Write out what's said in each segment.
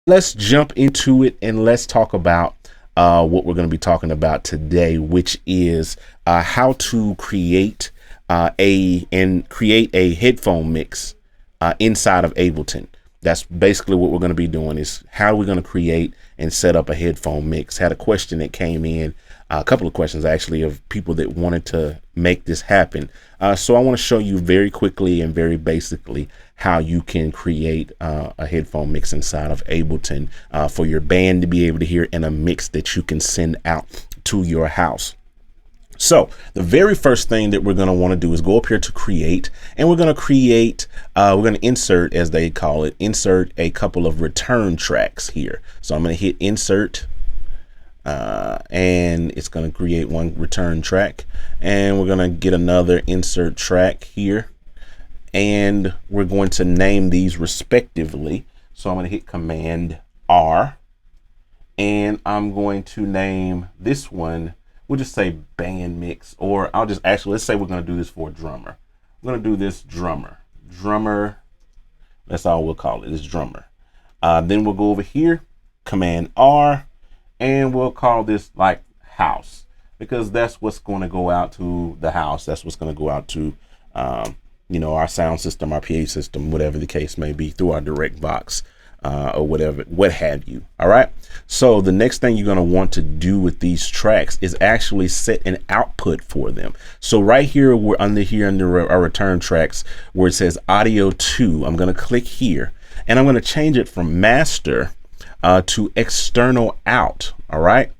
Let's jump into it and let's talk about what we're going to be talking about today, which is how to create create a headphone mix inside of Ableton. That's basically what we're going to be doing, is how we're going to create and set up a headphone mix. Had a question that came in, a couple of questions actually, of people that wanted to make this happen. So I want to show you very quickly and very basically how you can create a headphone mix inside of Ableton for your band to be able to hear, in a mix that you can send out to your house. So the very first thing that we're going to want to do is go up here to create, and we're going to create, we're going to insert, as they call it, insert a couple of return tracks here. So I'm going to hit insert, and it's going to create one return track, and we're going to get another insert track here, and we're going to name these respectively. So I'm going to hit Command R, and I'm going to name this one, we'll just say band mix, or I'll just actually, let's say we're going to do this for a drummer. We're going to do this drummer, that's all we'll call it, is drummer. Then we'll go over here, Command R, and we'll call this like house, because that's what's going to go out to the house. That's what's going to go out to, you know, our sound system, our PA system, whatever the case may be, through our direct box. Or whatever, what have you. All right. So the next thing you're going to want to do with these tracks is actually set an output for them. So right here, we're under our return tracks, where it says audio 2. I'm going to click here, and I'm going to change it from master to external out. All right.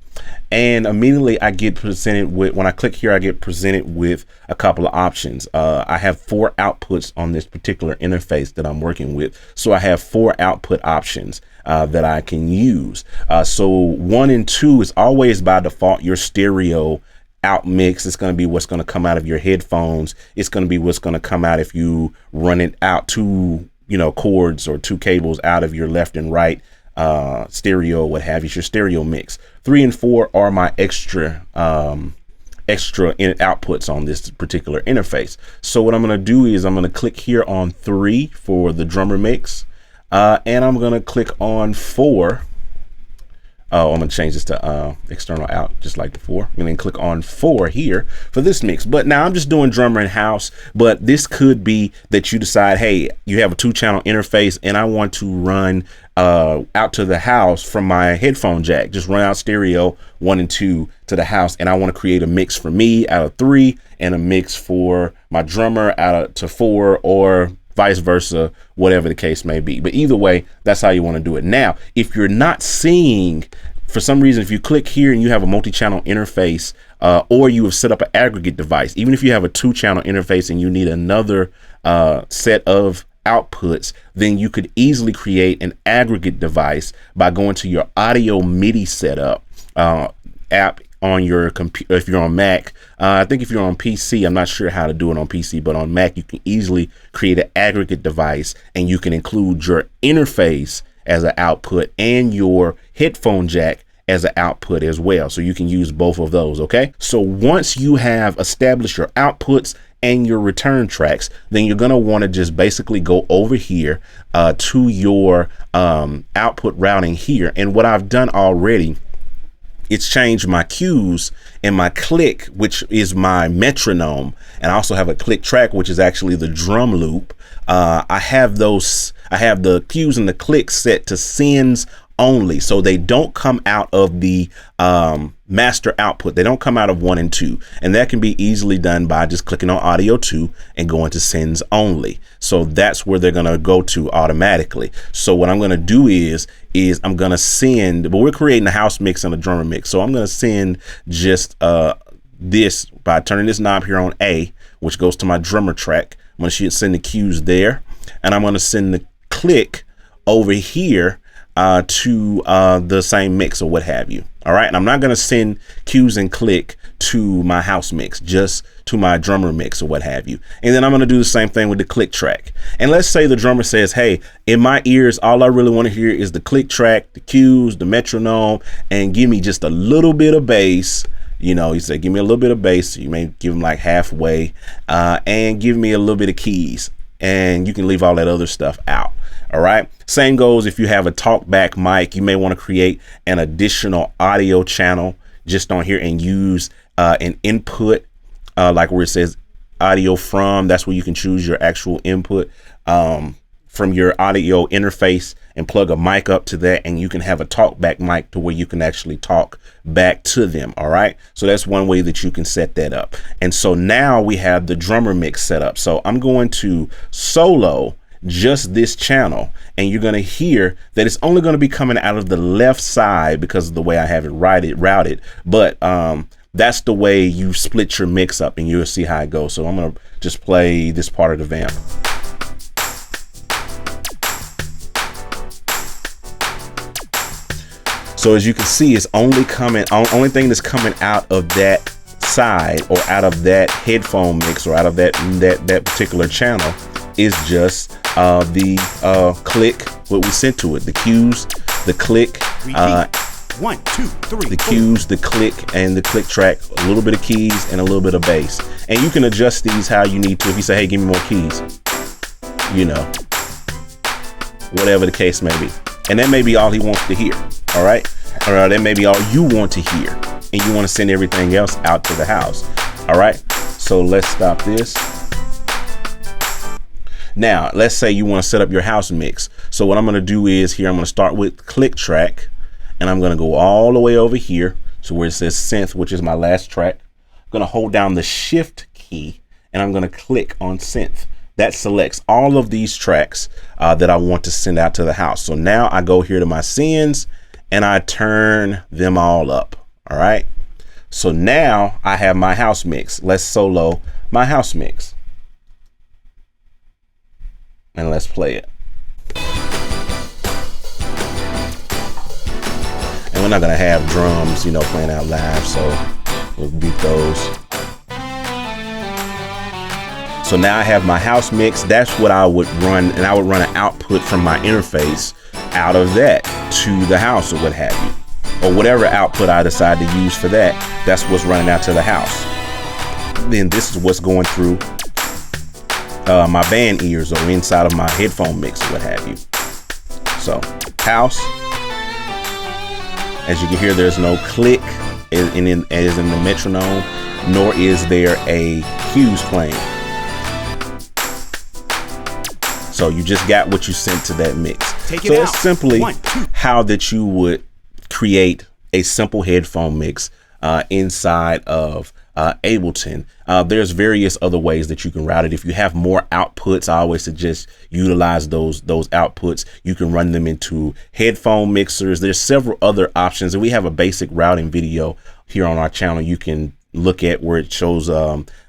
And immediately I get presented with, when I click here, I get presented with a couple of options. I have 4 outputs on this particular interface that I'm working with. So I have 4 output options that I can use. So 1 and 2 is always by default your stereo out mix. It's going to be what's going to come out of your headphones. It's going to be what's going to come out if you run it out 2, you know, cords or 2 cables out of your left and right stereo, what have you, your stereo mix. 3 and 4 are my extra outputs on this particular interface. So what I'm going to do is I'm going to click here on 3 for the drummer mix, and I'm going to click on 4. Oh, I'm going to change this to external out, just like before. And then click on 4 here for this mix. But now I'm just doing drummer and house, but this could be that you decide, hey, you have a 2-channel interface and I want to run out to the house from my headphone jack, just run out stereo 1 and 2 to the house. And I want to create a mix for me out of 3 and a mix for my drummer out to 4, or vice versa, whatever the case may be. But either way, that's how you want to do it. Now, if you're not seeing, for some reason, if you click here and you have a multi-channel interface, or you have set up an aggregate device, even if you have a 2-channel interface and you need another set of outputs, then you could easily create an aggregate device by going to your audio MIDI setup app on your computer. If you're on Mac, I think if you're on PC, I'm not sure how to do it on PC, but on Mac, you can easily create an aggregate device, and you can include your interface as an output and your headphone jack as an output as well. So you can use both of those. Okay. So once you have established your outputs and your return tracks, then you're going to want to just basically go over here to your output routing here. And what I've done already, it's changed my cues and my click, which is my metronome, and I also have a click track, which is actually the drum loop. I have the cues and the clicks set to sends only, so they don't come out of the master output. They don't come out of 1 and 2, and that can be easily done by just clicking on audio 2 and going to sends only. So that's where they're going to go to automatically. So what I'm going to do is I'm going to send, but we're creating a house mix and a drummer mix, so I'm going to send just this by turning this knob here on A, which goes to my drummer track. I'm going to send the cues there, and I'm going to send the click over here to the same mix or what have you. All right. And I'm not going to send cues and click to my house mix, just to my drummer mix or what have you. And then I'm going to do the same thing with the click track. And let's say the drummer says, hey, in my ears, all I really want to hear is the click track, the cues, the metronome, and give me just a little bit of bass. You know, he said, give me a little bit of bass. You may give him like halfway, and give me a little bit of keys, and you can leave all that other stuff out. All right. Same goes if you have a talkback mic, you may want to create an additional audio channel just on here and use an input like where it says audio from. That's where you can choose your actual input from your audio interface and plug a mic up to that, and you can have a talkback mic to where you can actually talk back to them. All right, so that's one way that you can set that up. And so now we have the drummer mix set up. So I'm going to solo just this channel, and you're going to hear that it's only going to be coming out of the left side because of the way I have it routed. But that's the way you split your mix up, and you'll see how it goes. So I'm going to just play this part of the vamp. So as you can see, it's only thing that's coming out of that side or out of that headphone mix or out of that particular channel is just the click, what we sent to it, the cues, the click, 1, 2, 3, the cues, the click, and the click track, a little bit of keys and a little bit of bass. And you can adjust these how you need to. If you say, hey, give me more keys, you know, whatever the case may be. And that may be all he wants to hear. All right. Or that may be all you want to hear, and you want to send everything else out to the house. All right. So let's stop this. Now, let's say you want to set up your house mix. So what I'm going to do is here, I'm going to start with click track, and I'm going to go all the way over here. So where it says synth, which is my last track, I'm going to hold down the shift key, and I'm going to click on synth. That selects all of these tracks that I want to send out to the house. So now I go here to my sends and I turn them all up. All right. So now I have my house mix. Let's solo my house mix. And let's play it. And we're not going to have drums, you know, playing out live. So we'll beat those. So now I have my house mix. That's what I would run, and I would run an output from my interface out of that to the house or what have you, or whatever output I decide to use for that. That's what's running out to the house. Then this is what's going through my band ears or inside of my headphone mix or what have you. So house, as you can hear, there's no click as in the metronome, nor is there a cues playing. So you just got what you sent to that mix. So it's simply how that you would create a simple headphone mix inside of Ableton. There's various other ways that you can route it. If you have more outputs, I always suggest utilize those outputs. You can run them into headphone mixers. There's several other options, and we have a basic routing video here on our channel. You can look at where it shows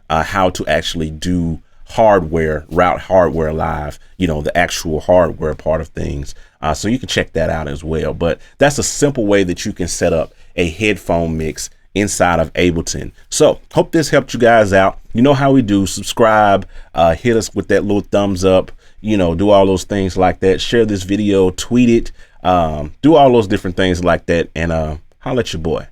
how to actually do route hardware live, you know, the actual hardware part of things. So you can check that out as well. But that's a simple way that you can set up a headphone mix inside of Ableton. So hope this helped you guys out. You know how we do. Subscribe, hit us with that little thumbs up, you know, do all those things like that. Share this video, tweet it, do all those different things like that, and holla at your boy.